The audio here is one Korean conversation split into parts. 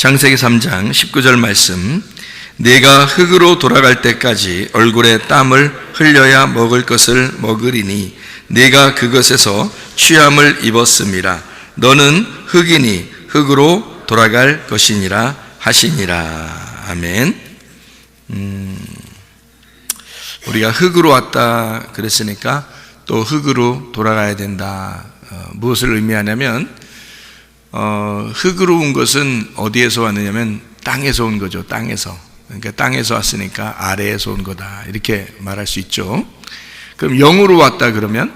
창세기 3장 19절 말씀, 네가 흙으로 돌아갈 때까지 얼굴에 땀을 흘려야 먹을 것을 먹으리니 네가 그것에서 취함을 입었음이라. 너는 흙이니 흙으로 돌아갈 것이니라 하시니라. 아멘. 우리가 흙으로 왔다 그랬으니까 또 흙으로 돌아가야 된다. 무엇을 의미하냐면 흙으로 온 것은 어디에서 왔느냐면 땅에서 온 거죠. 땅에서. 그러니까 땅에서 왔으니까 아래에서 온 거다, 이렇게 말할 수 있죠. 그럼 영으로 왔다 그러면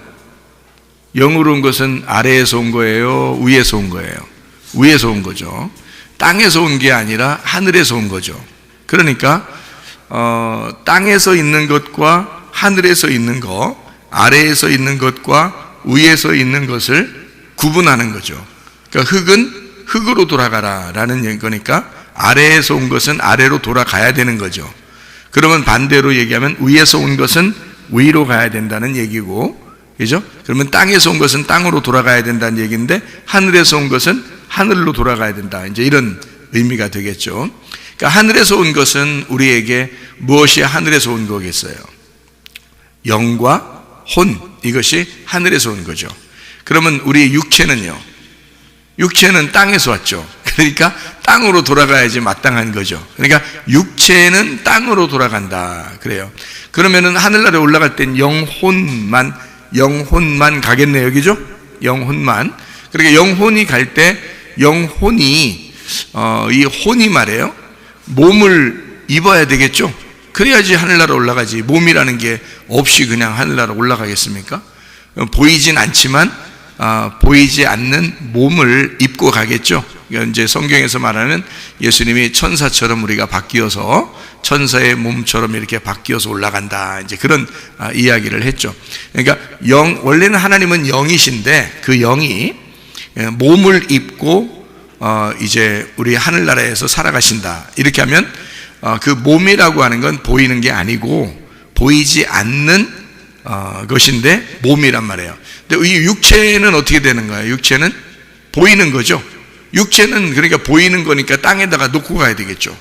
영으로 온 것은 아래에서 온 거예요, 위에서 온 거예요? 위에서 온 거죠. 땅에서 온 게 아니라 하늘에서 온 거죠. 그러니까 땅에서 있는 것과 하늘에서 있는 것, 아래에서 있는 것과 위에서 있는 것을 구분하는 거죠. 그러니까 흙은 흙으로 돌아가라 라는 거니까 아래에서 온 것은 아래로 돌아가야 되는 거죠. 그러면 반대로 얘기하면 위에서 온 것은 위로 가야 된다는 얘기고, 그죠? 그러면 땅에서 온 것은 땅으로 돌아가야 된다는 얘기인데 하늘에서 온 것은 하늘로 돌아가야 된다, 이제 이런 의미가 되겠죠. 그러니까 하늘에서 온 것은 우리에게 무엇이 하늘에서 온 거겠어요? 영과 혼, 이것이 하늘에서 온 거죠. 그러면 우리 육체는요? 육체는 땅에서 왔죠. 그러니까 땅으로 돌아가야지 마땅한 거죠. 그러니까 육체는 땅으로 돌아간다 그래요. 그러면은 하늘나라에 올라갈 땐 영혼만 가겠네요, 그죠? 영혼만. 그러니까 영혼이 갈 때 영혼이 이 혼이 말이에요, 몸을 입어야 되겠죠. 그래야지 하늘나라 올라가지. 몸이라는 게 없이 그냥 하늘나라 올라가겠습니까? 보이진 않지만 보이지 않는 몸을 입고 가겠죠. 그러니까 이제 성경에서 말하는 예수님이 천사처럼 우리가 바뀌어서 천사의 몸처럼 이렇게 바뀌어서 올라간다, 이제 그런 이야기를 했죠. 그러니까 원래는 하나님은 영이신데 그 영이 몸을 입고 이제 우리 하늘나라에서 살아가신다, 이렇게 하면 그 몸이라고 하는 건 보이는 게 아니고 보이지 않는 것인데 몸이란 말이에요. 근데 이 육체는 어떻게 되는 거예요? 육체는 보이는 거죠. 육체는 그러니까 보이는 거니까 땅에다가 놓고 가야 되겠죠.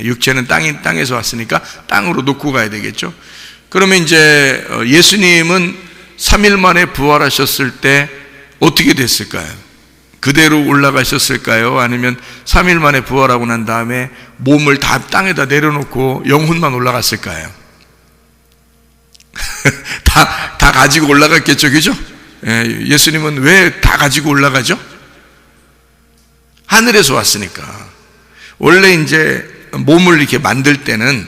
육체는 땅에서 왔으니까 땅으로 놓고 가야 되겠죠. 그러면 이제 예수님은 3일 만에 부활하셨을 때 어떻게 됐을까요? 그대로 올라가셨을까요? 아니면 3일 만에 부활하고 난 다음에 몸을 다 땅에다 내려놓고 영혼만 올라갔을까요? 다 가지고 올라갔겠죠, 그죠? 예수님은 왜 다 가지고 올라가죠? 하늘에서 왔으니까. 원래 이제 몸을 이렇게 만들 때는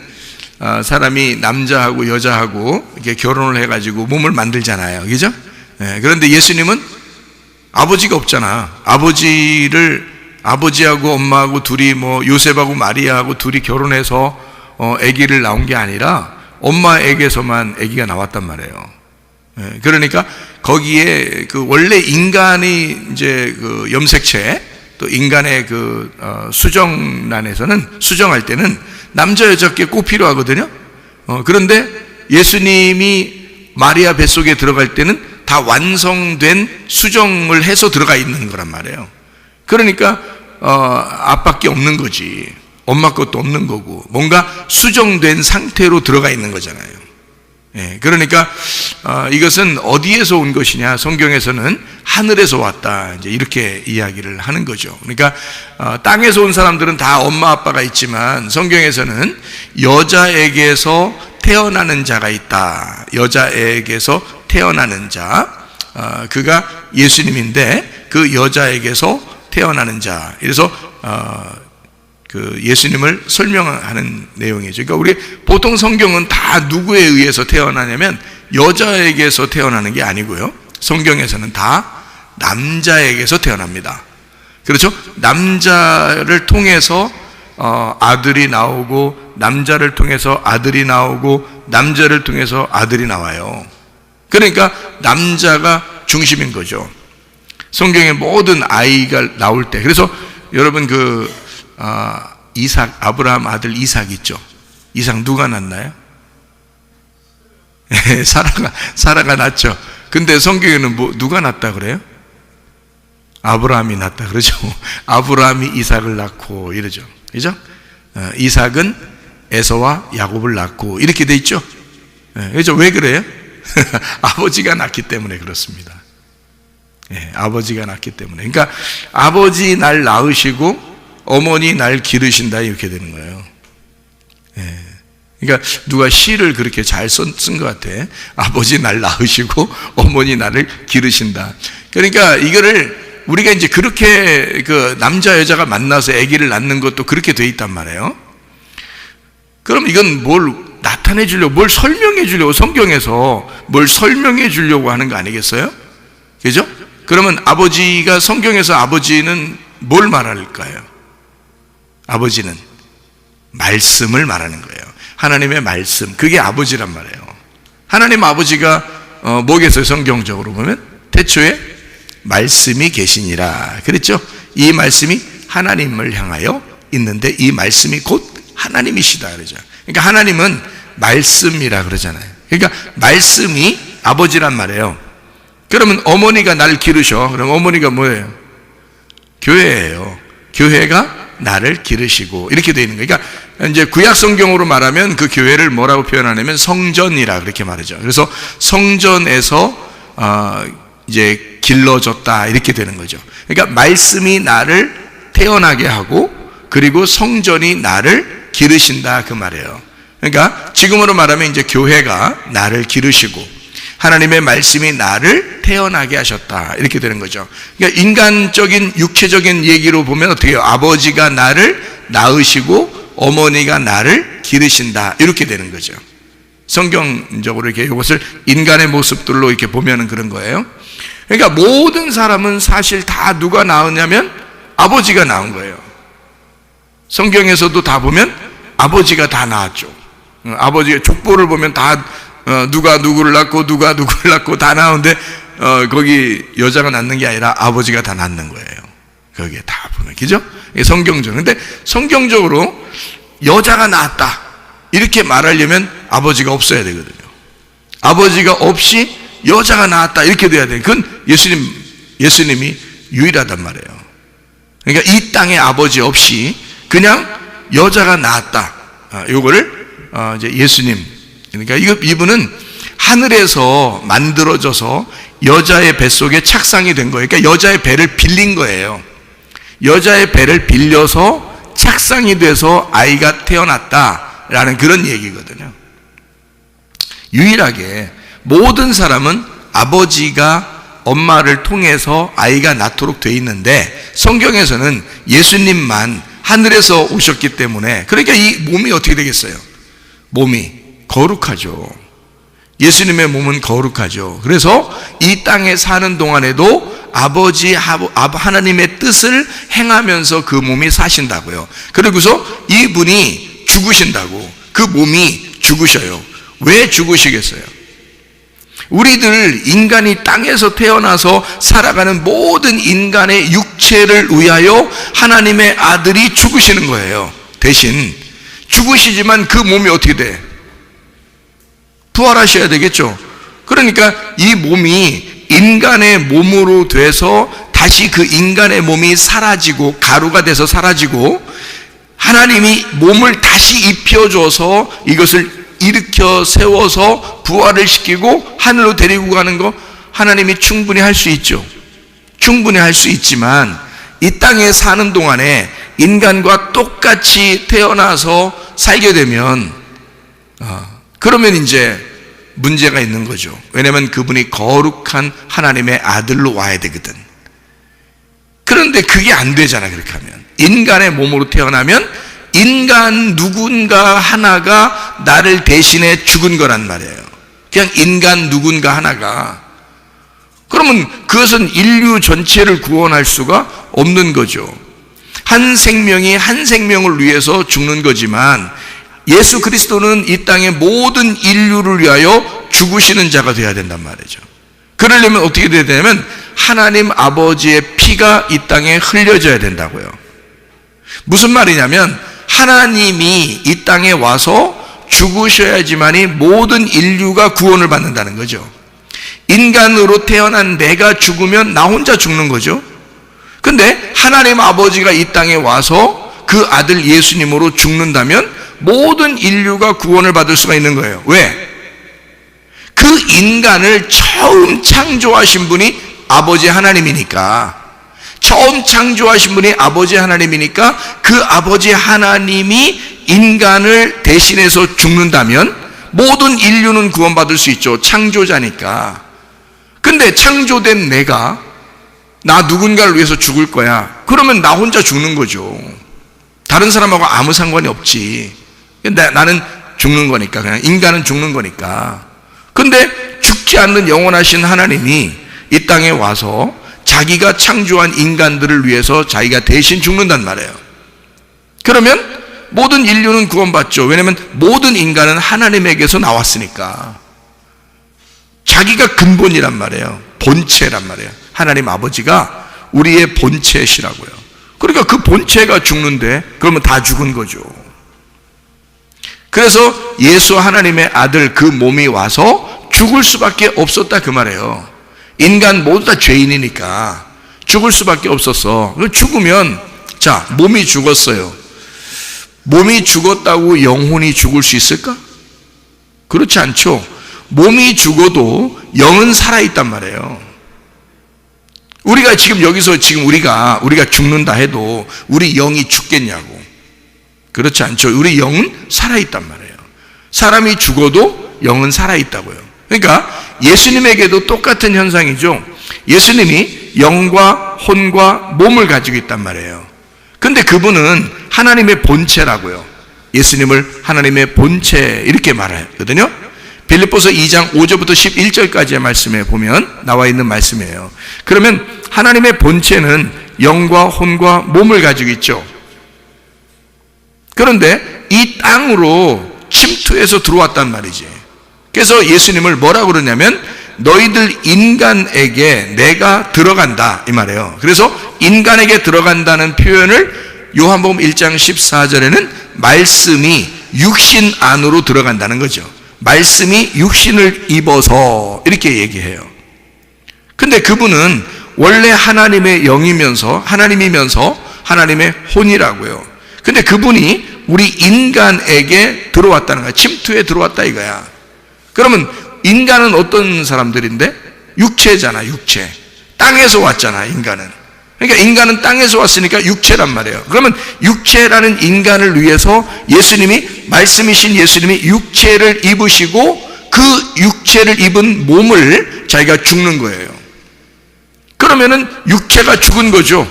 사람이 남자하고 여자하고 이렇게 결혼을 해가지고 몸을 만들잖아요, 그죠? 그런데 예수님은 아버지가 없잖아. 아버지하고 엄마하고 둘이 요셉하고 마리아하고 둘이 결혼해서 아기를 낳은 게 아니라 엄마에게서만 아기가 나왔단 말이에요. 그러니까 거기에 그 원래 인간이 이제 그 염색체, 또 인간의 그 수정란에서는 수정할 때는 남자 여자께 꼭 필요하거든요. 그런데 예수님이 마리아 뱃속에 들어갈 때는 다 완성된 수정을 해서 들어가 있는 거란 말이에요. 그러니까 아빠께 없는 거지, 엄마 것도 없는 거고, 뭔가 수정된 상태로 들어가 있는 거잖아요. 그러니까 이것은 어디에서 온 것이냐? 성경에서는 하늘에서 왔다, 이제 이렇게 이야기를 하는 거죠. 그러니까 땅에서 온 사람들은 다 엄마 아빠가 있지만 성경에서는 여자에게서 태어나는 자가 있다. 여자에게서 태어나는 자, 그가 예수님인데 그 여자에게서 태어나는 자. 그래서 그 예수님을 설명하는 내용이죠. 그러니까 우리 보통 성경은 다 누구에 의해서 태어나냐면 여자에게서 태어나는 게 아니고요. 성경에서는 다 남자에게서 태어납니다. 그렇죠? 남자를 통해서 아들이 나오고, 남자를 통해서 아들이 나오고, 남자를 통해서 아들이 나와요. 그러니까 남자가 중심인 거죠. 성경의 모든 아이가 나올 때. 그래서 여러분 이삭, 아브라함 아들 이삭 있죠? 이삭 누가 낳나요? 사라가 낳죠. 근데 성경에는 누가 낳았다 그래요? 아브라함이 낳았다 그러죠. 아브라함이 이삭을 낳고 이러죠. 그죠? 이삭은 에서와 야곱을 낳고 이렇게 돼 있죠. 그죠? 왜 그래요? 아버지가 낳기 때문에 그렇습니다. 아버지가 낳기 때문에. 그러니까 아버지 날 낳으시고 어머니 날 기르신다 이렇게 되는 거예요. 그러니까 누가 시를 그렇게 잘 쓴 것 같아. 아버지 날 낳으시고 어머니 나를 기르신다. 그러니까 이거를 우리가 이제 그렇게 그 남자 여자가 만나서 아기를 낳는 것도 그렇게 돼 있단 말이에요. 그럼 이건 뭘 나타내 주려고, 뭘 설명해 주려고, 성경에서 뭘 설명해 주려고 하는 거 아니겠어요? 그죠? 그러면 아버지가, 성경에서 아버지는 뭘 말할까요? 아버지는 말씀을 말하는 거예요. 하나님의 말씀, 그게 아버지란 말이에요. 하나님 아버지가 뭐겠어요? 성경적으로 보면 태초에 말씀이 계시니라 그랬죠? 이 말씀이 하나님을 향하여 있는데 이 말씀이 곧 하나님이시다 그러죠. 그러니까 하나님은 말씀이라 그러잖아요. 그러니까 말씀이 아버지란 말이에요. 그러면 어머니가 날 기르셔. 그럼 어머니가 뭐예요? 교회예요. 교회가 나를 기르시고 이렇게 되어 있는 거예요. 그러니까 이제 구약 성경으로 말하면 그 교회를 뭐라고 표현하냐면 성전이라 그렇게 말하죠. 그래서 성전에서 이제 길러졌다 이렇게 되는 거죠. 그러니까 말씀이 나를 태어나게 하고 그리고 성전이 나를 기르신다 그 말이에요. 그러니까 지금으로 말하면 이제 교회가 나를 기르시고 하나님의 말씀이 나를 태어나게 하셨다 이렇게 되는 거죠. 그러니까 인간적인 육체적인 얘기로 보면 어떻게 해요? 아버지가 나를 낳으시고 어머니가 나를 기르신다 이렇게 되는 거죠. 성경적으로 이렇게 이것을 인간의 모습들로 이렇게 보면은 그런 거예요. 그러니까 모든 사람은 사실 다 누가 낳았냐면 아버지가 낳은 거예요. 성경에서도 다 보면 아버지가 다 낳았죠. 아버지의 족보를 보면 다 누가 누구를 낳고 누가 누구를 낳고 다 낳았는데 거기 여자가 낳는 게 아니라 아버지가 다 낳는 거예요. 거기에 다 보면, 그죠? 성경적으로. 근데 성경적으로 여자가 낳았다 이렇게 말하려면 아버지가 없어야 되거든요. 아버지가 없이 여자가 낳았다 이렇게 돼야 돼요. 그건 예수님이 유일하단 말이에요. 그러니까 이 땅에 아버지 없이 그냥 여자가 낳았다. 요거를 이제 예수님, 그러니까 이분은 하늘에서 만들어져서 여자의 뱃속에 착상이 된 거예요. 그러니까 여자의 배를 빌린 거예요. 여자의 배를 빌려서 착상이 돼서 아이가 태어났다라는 그런 얘기거든요. 유일하게 모든 사람은 아버지가 엄마를 통해서 아이가 낳도록 돼 있는데 성경에서는 예수님만 하늘에서 오셨기 때문에, 그러니까 이 몸이 어떻게 되겠어요? 몸이 거룩하죠. 예수님의 몸은 거룩하죠. 그래서 이 땅에 사는 동안에도 아버지 하나님의 뜻을 행하면서 그 몸이 사신다고요. 그리고서 이분이 죽으신다고, 그 몸이 죽으셔요. 왜 죽으시겠어요? 우리들 인간이 땅에서 태어나서 살아가는 모든 인간의 육체를 위하여 하나님의 아들이 죽으시는 거예요. 대신 죽으시지만 그 몸이 어떻게 돼? 부활하셔야 되겠죠. 그러니까 이 몸이 인간의 몸으로 돼서 다시 그 인간의 몸이 사라지고 가루가 돼서 사라지고 하나님이 몸을 다시 입혀줘서 이것을 일으켜 세워서 부활을 시키고 하늘로 데리고 가는 거 하나님이 충분히 할 수 있죠. 충분히 할 수 있지만 이 땅에 사는 동안에 인간과 똑같이 태어나서 살게 되면 그러면 이제 문제가 있는 거죠. 왜냐하면 그분이 거룩한 하나님의 아들로 와야 되거든. 그런데 그게 안 되잖아. 그렇게 하면 인간의 몸으로 태어나면 인간 누군가 하나가 나를 대신해 죽은 거란 말이에요. 그냥 인간 누군가 하나가. 그러면 그것은 인류 전체를 구원할 수가 없는 거죠. 한 생명이 한 생명을 위해서 죽는 거지만 예수 그리스도는 이 땅의 모든 인류를 위하여 죽으시는 자가 되어야 된단 말이죠. 그러려면 어떻게 돼야 되냐면 하나님 아버지의 피가 이 땅에 흘려져야 된다고요. 무슨 말이냐면 하나님이 이 땅에 와서 죽으셔야지만이 모든 인류가 구원을 받는다는 거죠. 인간으로 태어난 내가 죽으면 나 혼자 죽는 거죠. 근데 하나님 아버지가 이 땅에 와서 그 아들 예수님으로 죽는다면 모든 인류가 구원을 받을 수가 있는 거예요. 왜? 그 인간을 처음 창조하신 분이 아버지 하나님이니까, 처음 창조하신 분이 아버지 하나님이니까 그 아버지 하나님이 인간을 대신해서 죽는다면 모든 인류는 구원받을 수 있죠. 창조자니까. 근데 창조된 내가 나 누군가를 위해서 죽을 거야. 그러면 나 혼자 죽는 거죠. 다른 사람하고 아무 상관이 없지. 나는 죽는 거니까, 그냥 인간은 죽는 거니까. 근데 죽지 않는 영원하신 하나님이 이 땅에 와서 자기가 창조한 인간들을 위해서 자기가 대신 죽는단 말이에요. 그러면 모든 인류는 구원받죠. 왜냐하면 모든 인간은 하나님에게서 나왔으니까. 자기가 근본이란 말이에요. 본체란 말이에요. 하나님 아버지가 우리의 본체시라고요. 그러니까 그 본체가 죽는데 그러면 다 죽은 거죠. 그래서 예수 하나님의 아들 그 몸이 와서 죽을 수밖에 없었다 그 말이에요. 인간 모두 다 죄인이니까 죽을 수밖에 없었어. 죽으면, 자, 몸이 죽었어요. 몸이 죽었다고 영혼이 죽을 수 있을까? 그렇지 않죠. 몸이 죽어도 영은 살아있단 말이에요. 우리가 지금 여기서 지금 우리가 죽는다 해도 우리 영이 죽겠냐고. 그렇지 않죠. 우리 영은 살아있단 말이에요. 사람이 죽어도 영은 살아있다고요. 그러니까 예수님에게도 똑같은 현상이죠. 예수님이 영과 혼과 몸을 가지고 있단 말이에요. 근데 그분은 하나님의 본체라고요. 예수님을 하나님의 본체 이렇게 말하거든요. 빌립보서 2장 5절부터 11절까지의 말씀에 보면 나와 있는 말씀이에요. 그러면 하나님의 본체는 영과 혼과 몸을 가지고 있죠. 그런데 이 땅으로 침투해서 들어왔단 말이지. 그래서 예수님을 뭐라고 그러냐면 너희들 인간에게 내가 들어간다 이 말이에요. 그래서 인간에게 들어간다는 표현을 요한복음 1장 14절에는 말씀이 육신 안으로 들어간다는 거죠. 말씀이 육신을 입어서 이렇게 얘기해요. 근데 그분은 원래 하나님의 영이면서 하나님이면서 하나님의 혼이라고요. 근데 그분이 우리 인간에게 들어왔다는 거야. 침투에 들어왔다 이거야. 그러면 인간은 어떤 사람들인데? 육체잖아, 육체. 땅에서 왔잖아, 인간은. 그러니까 인간은 땅에서 왔으니까 육체란 말이에요. 그러면 육체라는 인간을 위해서 예수님이, 말씀이신 예수님이 육체를 입으시고 그 육체를 입은 몸을 자기가 죽는 거예요. 그러면은 육체가 죽은 거죠.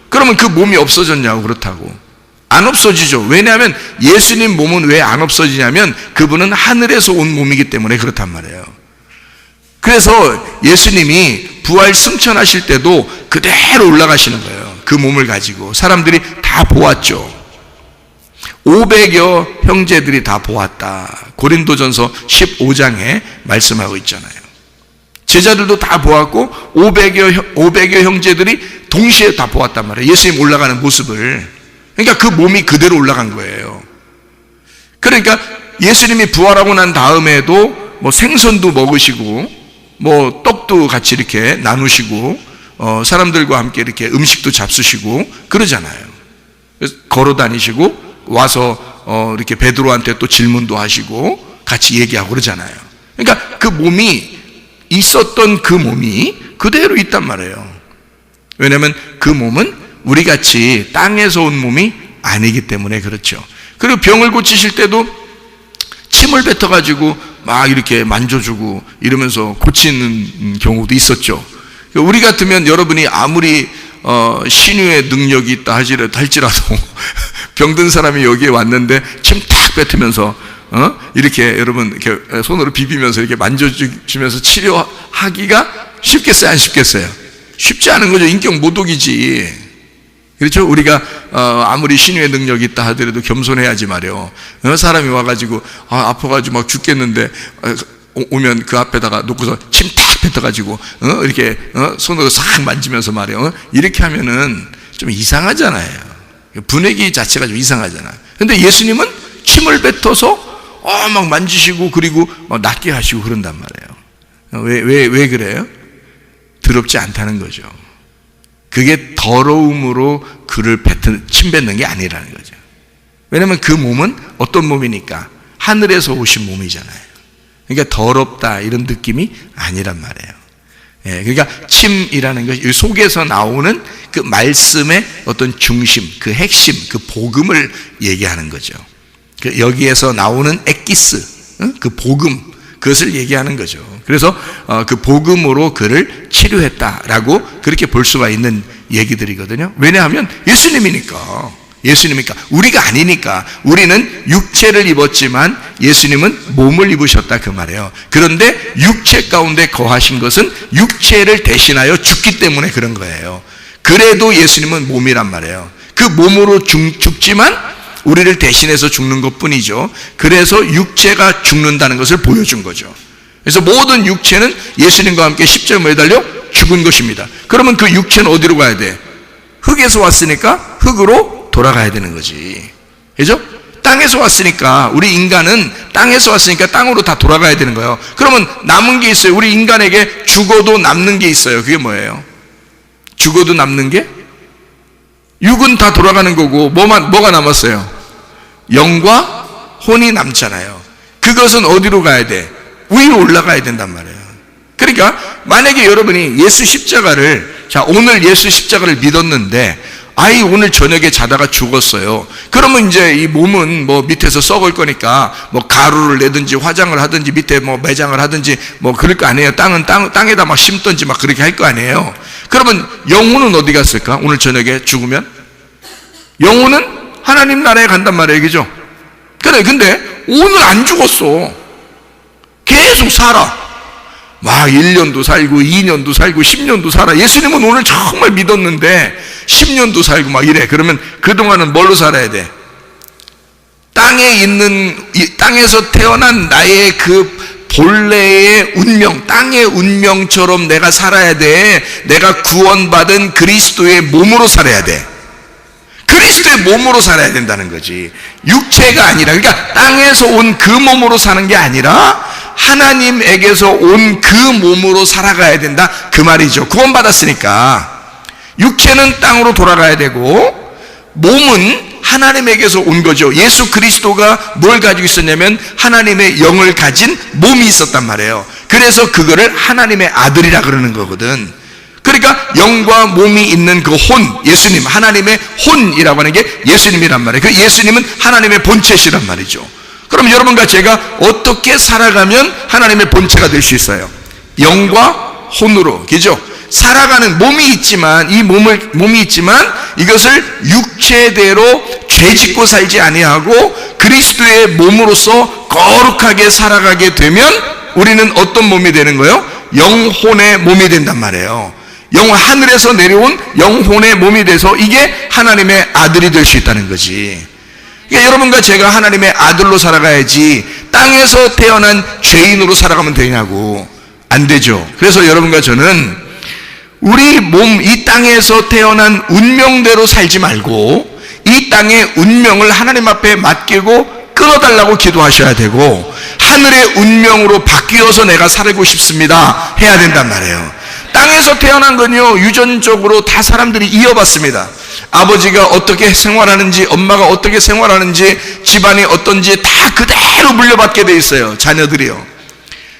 그러면 그 몸이 없어졌냐고. 그렇다고. 안 없어지죠. 왜냐하면 예수님 몸은 왜 안 없어지냐면 그분은 하늘에서 온 몸이기 때문에 그렇단 말이에요. 그래서 예수님이 부활 승천하실 때도 그대로 올라가시는 거예요. 그 몸을 가지고. 사람들이 다 보았죠. 500여 형제들이 다 보았다. 고린도전서 15장에 말씀하고 있잖아요. 제자들도 다 보았고 500여 형제들이 동시에 다 보았단 말이에요. 예수님 올라가는 모습을. 그러니까 그 몸이 그대로 올라간 거예요. 그러니까 예수님이 부활하고 난 다음에도 뭐 생선도 먹으시고 뭐 떡도 같이 이렇게 나누시고 사람들과 함께 이렇게 음식도 잡수시고 그러잖아요. 그래서 걸어 다니시고 와서 이렇게 베드로한테 또 질문도 하시고 같이 얘기하고 그러잖아요. 그러니까 그 몸이 있었던 그 몸이 그대로 있단 말이에요. 왜냐하면 그 몸은 우리같이 땅에서 온 몸이 아니기 때문에 그렇죠. 그리고 병을 고치실 때도 침을 뱉어가지고 막 이렇게 만져주고 이러면서 고치는 경우도 있었죠. 우리 같으면 여러분이 아무리 신유의 능력이 있다 할지라도 병든 사람이 여기에 왔는데 침 탁 뱉으면서 이렇게 여러분 이렇게 손으로 비비면서 이렇게 만져주면서 치료하기가 쉽겠어요? 안 쉽겠어요? 쉽지 않은 거죠. 인격 모독이지. 그렇죠? 우리가 아무리 신유의 능력이 있다 하더라도 겸손해야지 말이요. 사람이 와가지고 아파가지고 막 죽겠는데 오면 그 앞에다가 놓고서 침 탁 뱉어가지고 이렇게 손으로 싹 만지면서 말이요. 이렇게 하면은 좀 이상하잖아요. 분위기 자체가 좀 이상하잖아요. 근데 예수님은 침을 뱉어서 막 만지시고 그리고 낫게 하시고 그런단 말이에요. 왜 그래요? 더럽지 않다는 거죠. 그게 더러움으로 그를 침뱉는 게 아니라는 거죠. 왜냐하면 그 몸은 어떤 몸이니까 하늘에서 오신 몸이잖아요. 그러니까 더럽다 이런 느낌이 아니란 말이에요. 예, 그러니까 침이라는 것이 속에서 나오는 그 말씀의 어떤 중심, 그 핵심, 그 복음을 얘기하는 거죠. 여기에서 나오는 엑기스, 그 복음, 그것을 얘기하는 거죠. 그래서 그 복음으로 그를 치료했다라고 그렇게 볼 수가 있는 얘기들이거든요. 왜냐하면 예수님이니까. 우리가 아니니까. 우리는 육체를 입었지만 예수님은 몸을 입으셨다 그 말이에요. 그런데 육체 가운데 거하신 것은 육체를 대신하여 죽기 때문에 그런 거예요. 그래도 예수님은 몸이란 말이에요. 그 몸으로 죽지만 우리를 대신해서 죽는 것뿐이죠. 그래서 육체가 죽는다는 것을 보여준 거죠. 그래서 모든 육체는 예수님과 함께 십자가에 매달려 죽은 것입니다. 그러면 그 육체는 어디로 가야 돼? 흙에서 왔으니까 흙으로 돌아가야 되는 거지. 그죠? 땅에서 왔으니까, 우리 인간은 땅에서 왔으니까 땅으로 다 돌아가야 되는 거예요. 그러면 남은 게 있어요. 우리 인간에게 죽어도 남는 게 있어요. 그게 뭐예요? 죽어도 남는 게? 육은 다 돌아가는 거고 뭐가 남았어요? 영과 혼이 남잖아요. 그것은 어디로 가야 돼? 위로 올라가야 된단 말이에요. 그러니까 만약에 여러분이 예수 십자가를, 자 오늘 예수 십자가를 믿었는데 오늘 저녁에 자다가 죽었어요. 그러면 이제 이 몸은 뭐 밑에서 썩을 거니까 뭐 가루를 내든지 화장을 하든지 밑에 뭐 매장을 하든지 뭐 그럴 거 아니에요. 땅에다 막 심든지 막 그렇게 할 거 아니에요. 그러면 영혼은 어디 갔을까? 오늘 저녁에 죽으면 영혼은 하나님 나라에 간단 말이에요. 그죠? 그래, 근데 오늘 안 죽었어. 계속 살아. 막 1년도 살고 2년도 살고 10년도 살아. 예수님은 오늘 정말 믿었는데 10년도 살고 막 이래. 그러면 그동안은 뭘로 살아야 돼? 땅에서 태어난 나의 그 본래의 운명, 땅의 운명처럼 내가 살아야 돼. 내가 구원받은 그리스도의 몸으로 살아야 돼. 그리스도의 몸으로 살아야 된다는 거지. 육체가 아니라, 그러니까 땅에서 온 그 몸으로 사는 게 아니라 하나님에게서 온 그 몸으로 살아가야 된다 그 말이죠. 구원받았으니까 육체는 땅으로 돌아가야 되고 몸은 하나님에게서 온 거죠. 예수 그리스도가 뭘 가지고 있었냐면 하나님의 영을 가진 몸이 있었단 말이에요. 그래서 그거를 하나님의 아들이라 그러는 거거든. 그러니까 영과 몸이 있는 그 혼, 예수님, 하나님의 혼이라고 하는 게 예수님이란 말이에요. 그 예수님은 하나님의 본체시란 말이죠. 그럼 여러분과 제가 어떻게 살아가면 하나님의 본체가 될 수 있어요? 영과 혼으로, 그죠? 살아가는 몸이 있지만, 몸이 있지만 이것을 육체대로 죄짓고 살지 아니하고 그리스도의 몸으로서 거룩하게 살아가게 되면 우리는 어떤 몸이 되는 거예요? 영혼의 몸이 된단 말이에요. 하늘에서 내려온 영혼의 몸이 돼서 이게 하나님의 아들이 될 수 있다는 거지. 그러니까 여러분과 제가 하나님의 아들로 살아가야지 땅에서 태어난 죄인으로 살아가면 되냐고. 안 되죠. 그래서 여러분과 저는 우리 몸, 이 땅에서 태어난 운명대로 살지 말고 이 땅의 운명을 하나님 앞에 맡기고 끌어달라고 기도하셔야 되고, 하늘의 운명으로 바뀌어서 내가 살고 싶습니다 해야 된단 말이에요. 땅에서 태어난 건요, 유전적으로 다 사람들이 이어받습니다. 아버지가 어떻게 생활하는지, 엄마가 어떻게 생활하는지, 집안이 어떤지 다 그대로 물려받게 돼 있어요. 자녀들이요.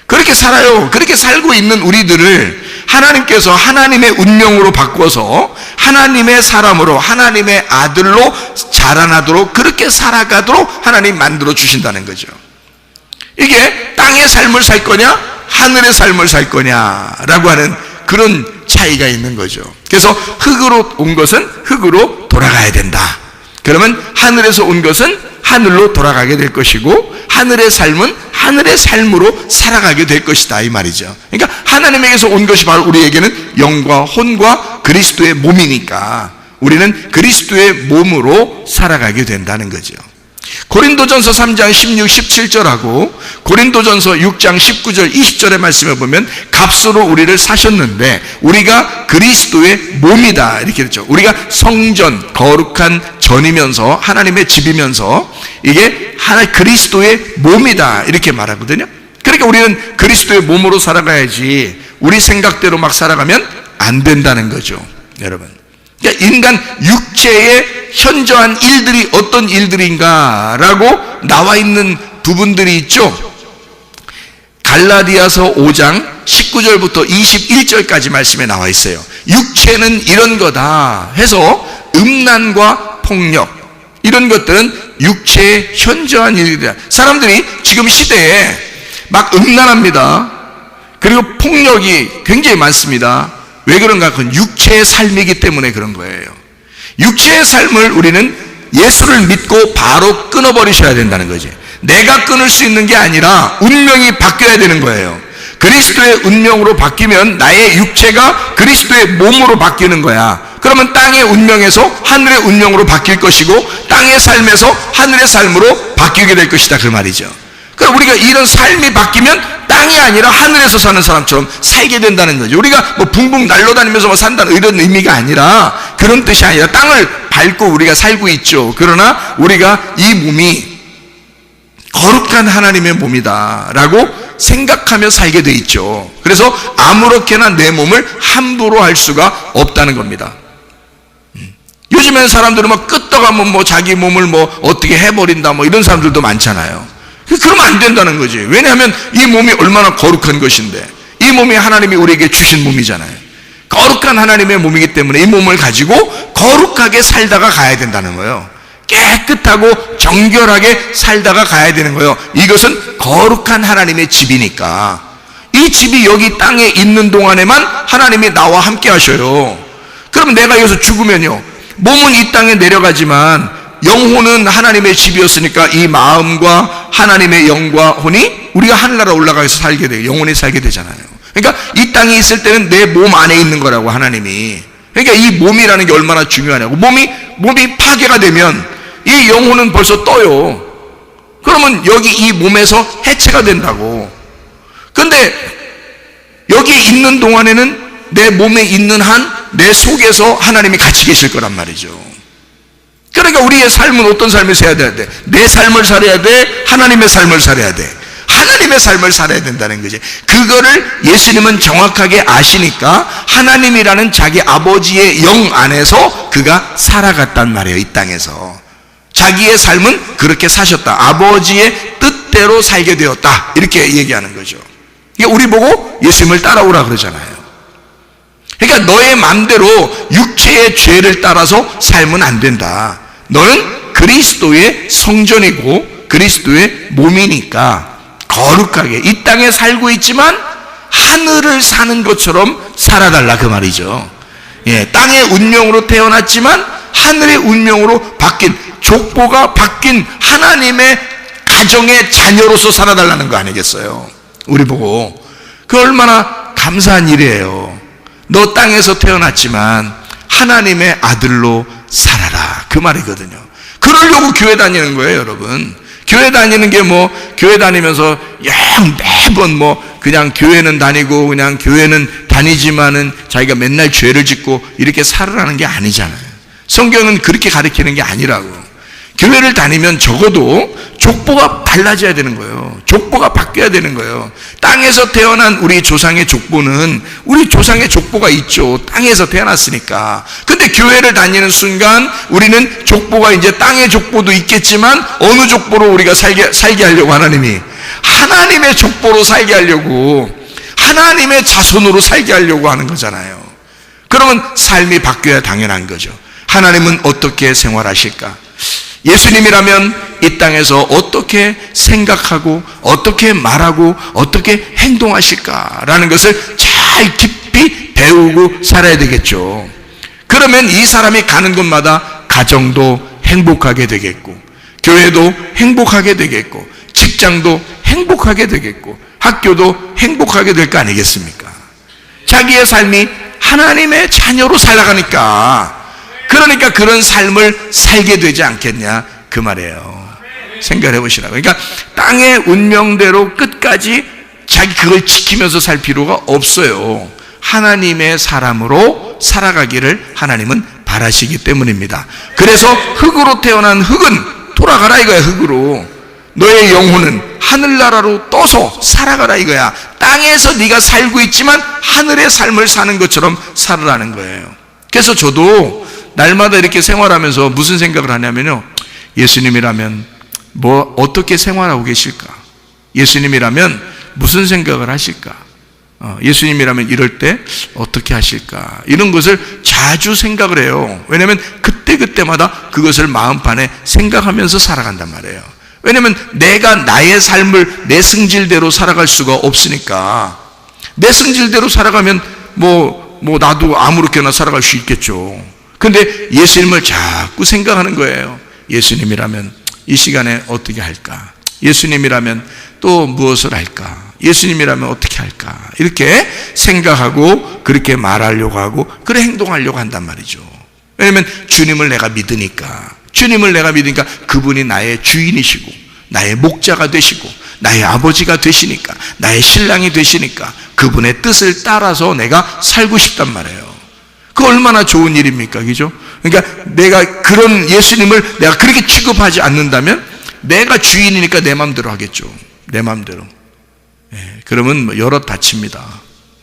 그렇게 살아요. 그렇게 살고 있는 우리들을 하나님께서 하나님의 운명으로 바꿔서 하나님의 사람으로, 하나님의 아들로 자라나도록, 그렇게 살아가도록 하나님 만들어 주신다는 거죠. 이게 땅의 삶을 살 거냐, 하늘의 삶을 살 거냐라고 하는 그런 차이가 있는 거죠. 그래서 흙으로 온 것은 흙으로 돌아가야 된다. 그러면 하늘에서 온 것은 하늘로 돌아가게 될 것이고, 하늘의 삶은 하늘의 삶으로 살아가게 될 것이다 이 말이죠. 그러니까 하나님에게서 온 것이 바로 우리에게는 영과 혼과 그리스도의 몸이니까 우리는 그리스도의 몸으로 살아가게 된다는 거죠. 고린도전서 3장 16, 17절하고 고린도전서 6장 19절, 20절의 말씀을 보면 값으로 우리를 사셨는데 우리가 그리스도의 몸이다 이렇게 됐죠. 우리가 성전, 거룩한 전이면서 하나님의 집이면서 이게 그리스도의 몸이다 이렇게 말하거든요. 그러니까 우리는 그리스도의 몸으로 살아가야지 우리 생각대로 막 살아가면 안 된다는 거죠, 여러분. 그러니까 인간 육체의 현저한 일들이 어떤 일들인가라고 나와 있는 부분들이 있죠. 갈라디아서 5장 19절부터 21절까지 말씀에 나와 있어요. 육체는 이런 거다 해서 음란과 폭력, 이런 것들은 육체의 현저한 일들이다. 사람들이 지금 시대에 막 음란합니다. 그리고 폭력이 굉장히 많습니다. 왜 그런가? 그건 육체의 삶이기 때문에 그런 거예요. 육체의 삶을 우리는 예수를 믿고 바로 끊어버리셔야 된다는 거지. 내가 끊을 수 있는 게 아니라 운명이 바뀌어야 되는 거예요. 그리스도의 운명으로 바뀌면 나의 육체가 그리스도의 몸으로 바뀌는 거야. 그러면 땅의 운명에서 하늘의 운명으로 바뀔 것이고 땅의 삶에서 하늘의 삶으로 바뀌게 될 것이다, 그 말이죠. 그럼 우리가 이런 삶이 바뀌면 땅이 아니라 하늘에서 사는 사람처럼 살게 된다는 거죠. 우리가 뭐 붕붕 날아다니면서 뭐 산다는 이런 의미가 아니라, 그런 뜻이 아니라 땅을 밟고 우리가 살고 있죠. 그러나 우리가 이 몸이 거룩한 하나님의 몸이다 라고 생각하며 살게 돼 있죠. 그래서 아무렇게나 내 몸을 함부로 할 수가 없다는 겁니다. 요즘에는 사람들은 막 끄떡하면 뭐 자기 몸을 뭐 어떻게 해버린다 뭐 이런 사람들도 많잖아요. 그러면 안 된다는 거지. 왜냐하면 이 몸이 얼마나 거룩한 것인데, 이 몸이 하나님이 우리에게 주신 몸이잖아요. 거룩한 하나님의 몸이기 때문에 이 몸을 가지고 거룩하게 살다가 가야 된다는 거예요. 깨끗하고 정결하게 살다가 가야 되는 거예요. 이것은 거룩한 하나님의 집이니까. 이 집이 여기 땅에 있는 동안에만 하나님이 나와 함께 하셔요. 그럼 내가 여기서 죽으면요, 몸은 이 땅에 내려가지만 영혼은 하나님의 집이었으니까 이 마음과 하나님의 영과 혼이 우리가 하늘나라 올라가서 살게 돼요. 영혼이 살게 되잖아요. 그러니까 이 땅에 있을 때는 내 몸 안에 있는 거라고, 하나님이. 그러니까 이 몸이라는 게 얼마나 중요하냐고. 몸이 파괴가 되면 이 영혼은 벌써 떠요. 그러면 여기 이 몸에서 해체가 된다고. 근데 여기 있는 동안에는 내 몸에 있는 한 내 속에서 하나님이 같이 계실 거란 말이죠. 그러니까 우리의 삶은 어떤 삶을 살아야 돼? 내 삶을 살아야 돼? 하나님의 삶을 살아야 돼? 하나님의 삶을 살아야 된다는 거지. 그거를 예수님은 정확하게 아시니까 하나님이라는 자기 아버지의 영 안에서 그가 살아갔단 말이에요. 이 땅에서 자기의 삶은 그렇게 사셨다. 아버지의 뜻대로 살게 되었다, 이렇게 얘기하는 거죠. 그러니까 우리 보고 예수님을 따라오라 그러잖아요. 그러니까 너의 마음대로 육체의 죄를 따라서 살면 안 된다. 너는 그리스도의 성전이고 그리스도의 몸이니까 거룩하게 이 땅에 살고 있지만 하늘을 사는 것처럼 살아달라, 그 말이죠. 예, 땅의 운명으로 태어났지만 하늘의 운명으로 바뀐, 족보가 바뀐 하나님의 가정의 자녀로서 살아달라는 거 아니겠어요? 우리 보고. 그 얼마나 감사한 일이에요. 너 땅에서 태어났지만 하나님의 아들로 살아라, 그 말이거든요. 그러려고 교회 다니는 거예요, 여러분. 교회 다니는 게 뭐, 교회 다니면서 매번 뭐 그냥 교회는 다니고 그냥 교회는 다니지만은 자기가 맨날 죄를 짓고 이렇게 살으라는 게 아니잖아요. 성경은 그렇게 가르치는 게 아니라고. 교회를 다니면 적어도 족보가 달라져야 되는 거예요. 족보가 바뀌어야 되는 거예요. 땅에서 태어난 우리 조상의 족보는 우리 조상의 족보가 있죠. 땅에서 태어났으니까. 근데 교회를 다니는 순간 우리는 족보가 이제 땅의 족보도 있겠지만 어느 족보로 우리가 살게 하려고, 하나님의 족보로 살게 하려고, 하나님의 자손으로 살게 하려고 하는 거잖아요. 그러면 삶이 바뀌어야 당연한 거죠. 하나님은 어떻게 생활하실까? 예수님이라면 이 땅에서 어떻게 생각하고 어떻게 말하고 어떻게 행동하실까라는 것을 잘 깊이 배우고 살아야 되겠죠. 그러면 이 사람이 가는 곳마다 가정도 행복하게 되겠고, 교회도 행복하게 되겠고, 직장도 행복하게 되겠고, 학교도 행복하게 될 거 아니겠습니까? 자기의 삶이 하나님의 자녀로 살아가니까, 그러니까 그런 삶을 살게 되지 않겠냐, 그 말이에요. 생각해 보시라고. 그러니까 땅의 운명대로 끝까지 자기 그걸 지키면서 살 필요가 없어요. 하나님의 사람으로 살아가기를 하나님은 바라시기 때문입니다. 그래서 흙으로 태어난 흙은 돌아가라 이거야, 흙으로. 너의 영혼은 하늘나라로 떠서 살아가라 이거야. 땅에서 네가 살고 있지만 하늘의 삶을 사는 것처럼 살으라는 거예요. 그래서 저도 날마다 이렇게 생활하면서 무슨 생각을 하냐면요, 예수님이라면 뭐 어떻게 생활하고 계실까? 예수님이라면 무슨 생각을 하실까? 예수님이라면 이럴 때 어떻게 하실까? 이런 것을 자주 생각을 해요. 왜냐하면 그때그때마다 그것을 마음판에 생각하면서 살아간단 말이에요. 왜냐하면 내가 나의 삶을 내 승질대로 살아갈 수가 없으니까. 내 승질대로 살아가면 뭐 나도 아무렇게나 살아갈 수 있겠죠. 근데 예수님을 자꾸 생각하는 거예요. 예수님이라면 이 시간에 어떻게 할까? 예수님이라면 또 무엇을 할까? 예수님이라면 어떻게 할까? 이렇게 생각하고 그렇게 말하려고 하고 그래 행동하려고 한단 말이죠. 왜냐하면 주님을 내가 믿으니까, 주님을 내가 믿으니까 그분이 나의 주인이시고 나의 목자가 되시고 나의 아버지가 되시니까, 나의 신랑이 되시니까 그분의 뜻을 따라서 내가 살고 싶단 말이에요. 그 얼마나 좋은 일입니까? 그죠? 그러니까 내가 그런 예수님을 내가 그렇게 취급하지 않는다면 내가 주인이니까 내 마음대로 하겠죠. 내 마음대로. 그러면 뭐 여럿 다칩니다.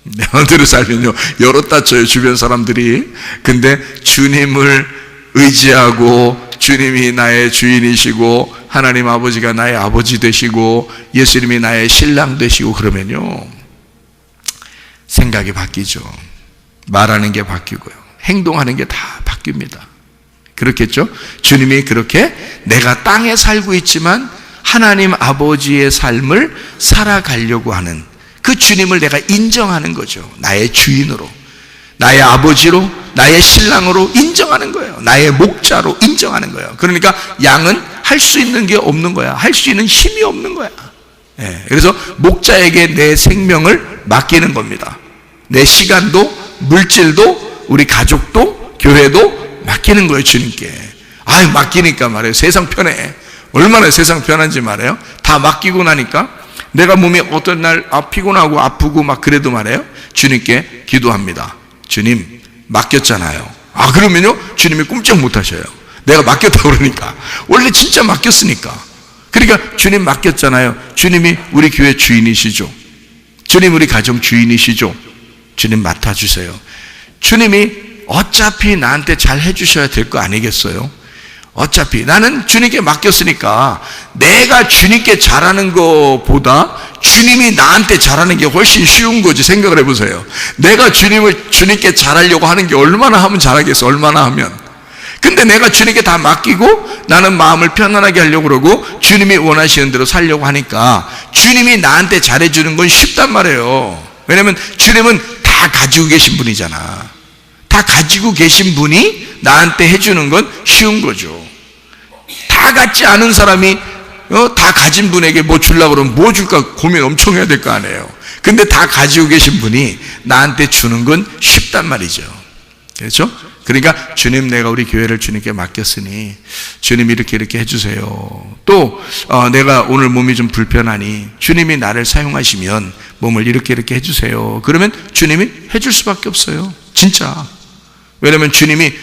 내 마음대로 살면요, 여럿 다쳐요, 주변 사람들이. 근데 주님을 의지하고 주님이 나의 주인이시고 하나님 아버지가 나의 아버지 되시고 예수님이 나의 신랑 되시고 그러면요, 생각이 바뀌죠. 말하는 게 바뀌고요, 행동하는 게 다 바뀝니다. 그렇겠죠? 주님이 그렇게 내가 땅에 살고 있지만 하나님 아버지의 삶을 살아가려고 하는 그 주님을 내가 인정하는 거죠. 나의 주인으로, 나의 아버지로, 나의 신랑으로 인정하는 거예요. 나의 목자로 인정하는 거예요. 그러니까 양은 할 수 있는 게 없는 거야. 할 수 있는 힘이 없는 거야. 그래서 목자에게 내 생명을 맡기는 겁니다. 내 시간도, 물질도, 우리 가족도, 교회도 맡기는 거예요, 주님께. 맡기니까 말이에요, 세상 편해. 얼마나 세상 편한지 말이에요. 다 맡기고 나니까 내가 몸이 어떤 날 피곤하고 아프고 막 그래도 말이에요, 주님께 기도합니다. 주님, 맡겼잖아요. 그러면요, 주님이 꼼짝 못 하셔요. 내가 맡겼다고 그러니까. 원래 진짜 맡겼으니까. 그러니까 주님 맡겼잖아요. 주님이 우리 교회 주인이시죠. 주님 우리 가정 주인이시죠. 주님 맡아주세요. 주님이 어차피 나한테 잘 해주셔야 될 거 아니겠어요? 어차피 나는 주님께 맡겼으니까 내가 주님께 잘하는 것보다 주님이 나한테 잘하는 게 훨씬 쉬운 거지. 생각을 해보세요. 내가 주님께 잘하려고 하는 게 얼마나 하면 잘하겠어, 얼마나 하면. 근데 내가 주님께 다 맡기고 나는 마음을 편안하게 하려고 그러고 주님이 원하시는 대로 살려고 하니까 주님이 나한테 잘해주는 건 쉽단 말이에요. 왜냐면 주님은 다 가지고 계신 분이잖아. 다 가지고 계신 분이 나한테 해주는 건 쉬운 거죠. 다 갖지 않은 사람이 다 가진 분에게 뭐 주려고 그러면 뭐 줄까 고민 엄청 해야 될 거 아니에요. 근데 다 가지고 계신 분이 나한테 주는 건 쉽단 말이죠. 그렇죠? 그러니까 주님, 내가 우리 교회를 주님께 맡겼으니 주님 이렇게 해주세요. 또 내가 오늘 몸이 좀 불편하니 주님이 나를 사용하시면 몸을 이렇게 해주세요. 그러면 주님이 해줄 수밖에 없어요, 진짜. 왜냐면 주님이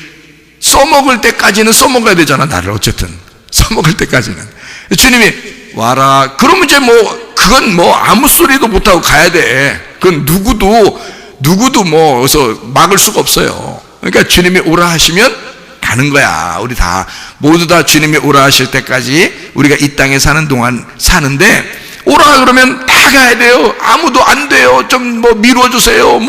써먹을 때까지는 써먹어야 되잖아, 나를. 어쨌든 써먹을 때까지는 주님이 와라 그러면 이제 그건 아무 소리도 못하고 가야 돼. 그건 누구도 어서 막을 수가 없어요. 그러니까 주님이 오라 하시면 가는 거야. 우리 다 모두 다 주님이 오라 하실 때까지 우리가 이 땅에 사는 동안 사는데, 오라 그러면 다 가야 돼요. 아무도 안 돼요. 좀 미뤄주세요,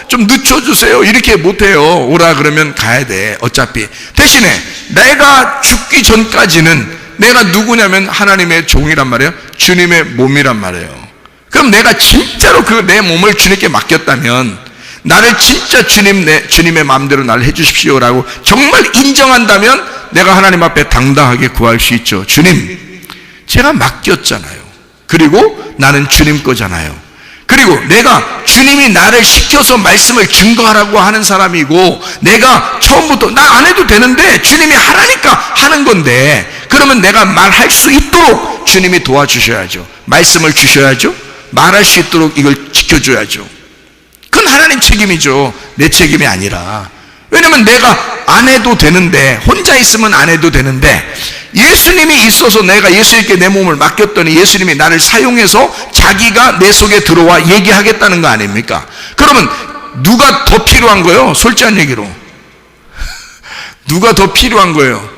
좀 늦춰주세요, 이렇게 못해요. 오라 그러면 가야 돼, 어차피. 대신에 내가 죽기 전까지는 내가 누구냐면 하나님의 종이란 말이에요. 주님의 몸이란 말이에요. 그럼 내가 진짜로 내 몸을 주님께 맡겼다면, 나를 진짜 주님의 마음대로 나를 해주십시오라고 정말 인정한다면 내가 하나님 앞에 당당하게 구할 수 있죠. 주님, 제가 맡겼잖아요. 그리고 나는 주님 거잖아요. 그리고 내가 주님이 나를 시켜서 말씀을 증거하라고 하는 사람이고, 내가 처음부터 나 안 해도 되는데 주님이 하라니까 하는 건데, 그러면 내가 말할 수 있도록 주님이 도와주셔야죠. 말씀을 주셔야죠. 말할 수 있도록 이걸 지켜줘야죠. 그건 하나님 책임이죠, 내 책임이 아니라. 왜냐면 내가 안 해도 되는데, 혼자 있으면 안 해도 되는데, 예수님이 있어서 내가 예수님께 내 몸을 맡겼더니 예수님이 나를 사용해서 자기가 내 속에 들어와 얘기하겠다는 거 아닙니까? 그러면 누가 더 필요한 거예요? 솔직한 얘기로 누가 더 필요한 거예요?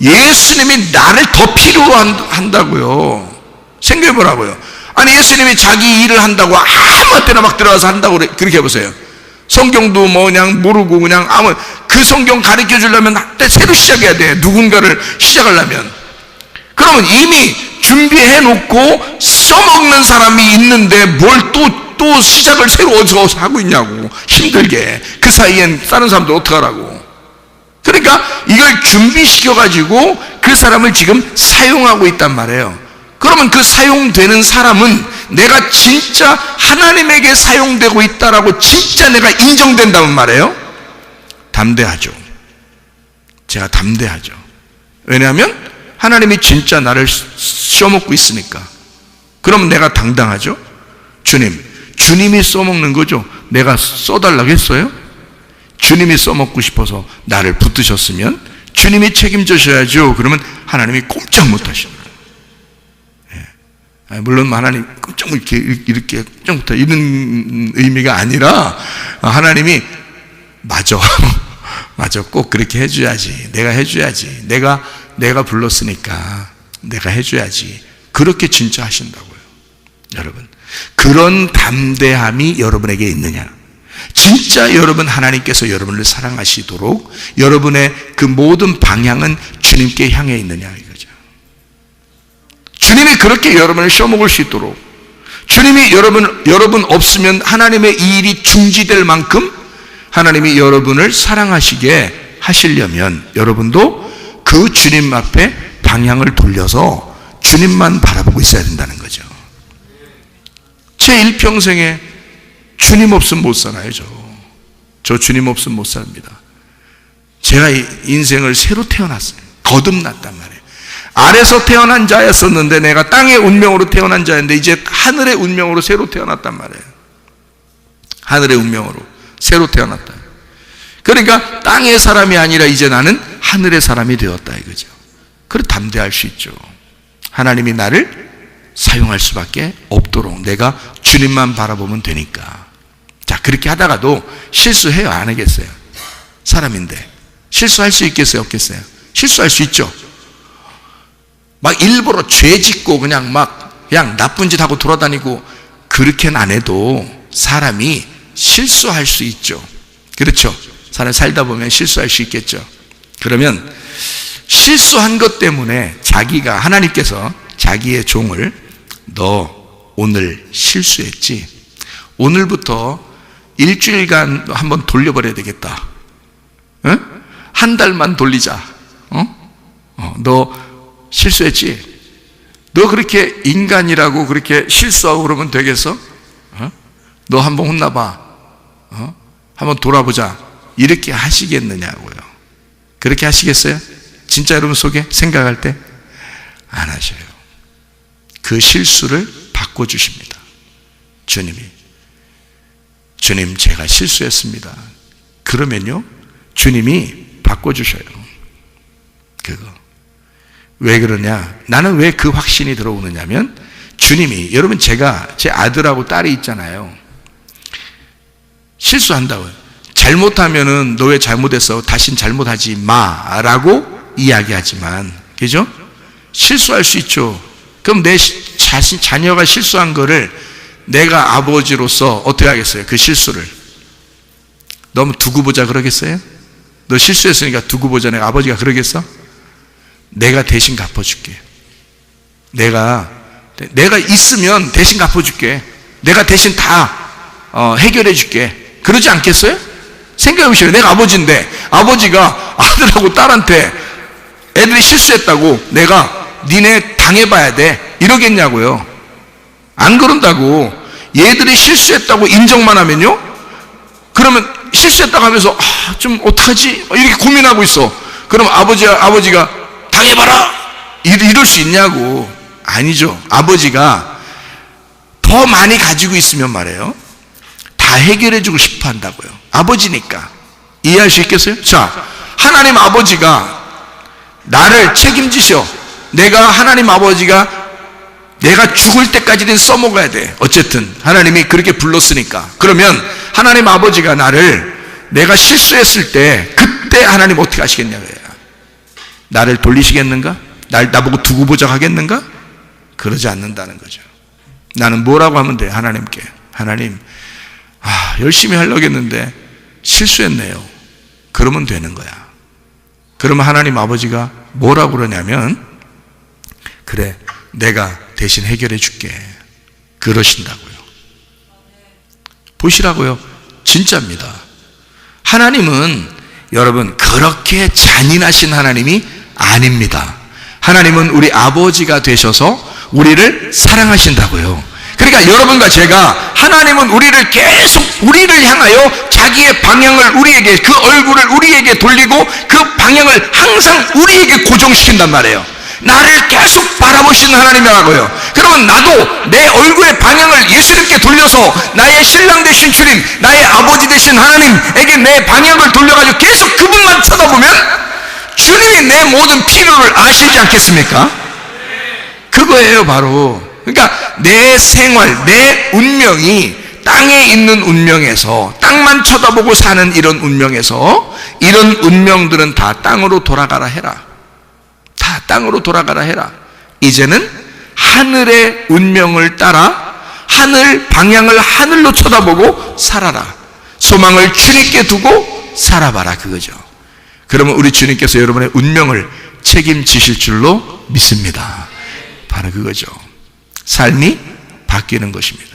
예수님이 나를 더 필요로 한다고요. 생각해 보라고요. 아니, 예수님이 자기 일을 한다고 아무 때나 막 들어가서 한다고 그렇게 해보세요. 성경도 뭐 그냥 모르고 그냥 그 성경 가르쳐 주려면 새로 시작해야 돼. 누군가를 시작하려면. 그러면 이미 준비해 놓고 써먹는 사람이 있는데 뭘 또 시작을 새로 어디서 하고 있냐고. 힘들게. 그 사이엔 다른 사람들 어떡하라고. 그러니까 이걸 준비시켜가지고 그 사람을 지금 사용하고 있단 말이에요. 그러면 그 사용되는 사람은 내가 진짜 하나님에게 사용되고 있다라고 진짜 내가 인정된다는 말이에요. 담대하죠. 제가 담대하죠. 왜냐하면 하나님이 진짜 나를 써먹고 있으니까. 그럼 내가 당당하죠. 주님이 써먹는 거죠. 내가 써달라고 했어요? 주님이 써먹고 싶어서 나를 붙드셨으면 주님이 책임져셔야죠. 그러면 하나님이 꼼짝 못하시는 거예요. 예. 물론 하나님 꼼짝 이렇게 꼼짝 못하 이런 의미가 아니라 하나님이 맞아 꼭 그렇게 해줘야지. 내가 해줘야지. 내가 불렀으니까 내가 해줘야지. 그렇게 진짜 하신다고요. 여러분, 그런 담대함이 여러분에게 있느냐? 진짜 여러분 하나님께서 여러분을 사랑하시도록 여러분의 그 모든 방향은 주님께 향해 있느냐 이거죠. 주님이 그렇게 여러분을 써먹을 수 있도록, 주님이 여러분 없으면 하나님의 이 일이 중지될 만큼 하나님이 여러분을 사랑하시게 하시려면 여러분도 그 주님 앞에 방향을 돌려서 주님만 바라보고 있어야 된다는 거죠. 제 일평생에 주님 없으면 못 살아요. 저 주님 없으면 못 삽니다. 제가 인생을 새로 태어났어요. 거듭났단 말이에요. 아래서 태어난 자였었는데 내가 땅의 운명으로 태어난 자였는데 이제 하늘의 운명으로 새로 태어났단 말이에요. 하늘의 운명으로 새로 태어났다. 그러니까 땅의 사람이 아니라 이제 나는 하늘의 사람이 되었다 이거죠. 그래 담대할 수 있죠. 하나님이 나를 사용할 수밖에 없도록 내가 주님만 바라보면 되니까. 자, 그렇게 하다가도 실수해요? 안 하겠어요? 사람인데 실수할 수 있겠어요? 없겠어요? 실수할 수 있죠. 막 일부러 죄 짓고 그냥 나쁜 짓 하고 돌아다니고 그렇게는 안 해도 사람이 실수할 수 있죠. 그렇죠? 사람 살다 보면 실수할 수 있겠죠. 그러면 실수한 것 때문에 하나님께서 자기의 종을 너 오늘 실수했지? 오늘부터 일주일간 한번 돌려버려야 되겠다. 어? 한 달만 돌리자. 너 실수했지? 너 그렇게 인간이라고 그렇게 실수하고 그러면 되겠어? 너 한번 혼나봐. 한번 돌아보자. 이렇게 하시겠느냐고요. 그렇게 하시겠어요? 진짜 여러분 속에 생각할 때? 안 하셔요. 그 실수를 바꿔주십니다. 주님 제가 실수했습니다. 그러면요 주님이 바꿔주셔요. 그거 왜 그러냐? 나는 왜 그 확신이 들어오느냐면 주님이, 여러분 제가 제 아들하고 딸이 있잖아요. 실수한다고요. 잘못하면은 너 왜 잘못했어? 다신 잘못하지 마라고 이야기하지만, 그죠? 실수할 수 있죠. 그럼 내 자녀가 실수한 거를 내가 아버지로서 어떻게 하겠어요? 그 실수를 너무 두고 보자 그러겠어요? 너 실수했으니까 두고 보자. 내가 아버지가 그러겠어? 내가 대신 갚아줄게. 내가 있으면 대신 갚아줄게. 내가 대신 다 해결해 줄게. 그러지 않겠어요? 생각해 보세요. 내가 아버지인데 아버지가 아들하고 딸한테 애들이 실수했다고 내가 니네 당해봐야 돼 이러겠냐고요. 안 그런다고. 얘들이 실수했다고 인정만 하면요, 그러면 실수했다고 하면서 좀 어떡하지? 이렇게 고민하고 있어. 그럼 아버지가 당해봐라 이럴 수 있냐고. 아니죠. 아버지가 더 많이 가지고 있으면 말이에요 다 해결해주고 싶어 한다고요. 아버지니까. 이해할 수 있겠어요? 자, 하나님 아버지가 나를 책임지셔. 하나님 아버지가 내가 죽을 때까지는 써먹어야 돼. 어쨌든 하나님이 그렇게 불렀으니까. 그러면 하나님 아버지가 내가 실수했을 때 그때 하나님 어떻게 하시겠냐고요. 나를 돌리시겠는가? 나보고 두고 보자 하겠는가? 그러지 않는다는 거죠. 나는 뭐라고 하면 돼? 하나님께, 하나님, 열심히 하려고 했는데 실수했네요. 그러면 되는 거야. 그러면 하나님 아버지가 뭐라고 그러냐면, 그래, 내가 대신 해결해 줄게, 그러신다고요. 보시라고요. 진짜입니다. 하나님은 여러분 그렇게 잔인하신 하나님이 아닙니다. 하나님은 우리 아버지가 되셔서 우리를 사랑하신다고요. 그러니까 여러분과 제가, 하나님은 우리를 계속 우리를 향하여 자기의 방향을 우리에게, 그 얼굴을 우리에게 돌리고 그 방향을 항상 우리에게 고정시킨단 말이에요. 나를 계속 바라보시는 하나님이라고요. 그러면 나도 내 얼굴의 방향을 예수님께 돌려서 나의 신랑 되신 주님, 나의 아버지 되신 하나님에게 내 방향을 돌려가지고 계속 그분만 쳐다보면 주님이 내 모든 필요를 아시지 않겠습니까? 그거예요, 바로. 그러니까 내 생활, 내 운명이 땅에 있는 운명에서, 땅만 쳐다보고 사는 이런 운명에서, 이런 운명들은 다 땅으로 돌아가라 해라. 다 땅으로 돌아가라 해라. 이제는 하늘의 운명을 따라 하늘 방향을 하늘로 쳐다보고 살아라. 소망을 주님께 두고 살아봐라, 그거죠. 그러면 우리 주님께서 여러분의 운명을 책임지실 줄로 믿습니다. 바로 그거죠. 삶이 바뀌는 것입니다.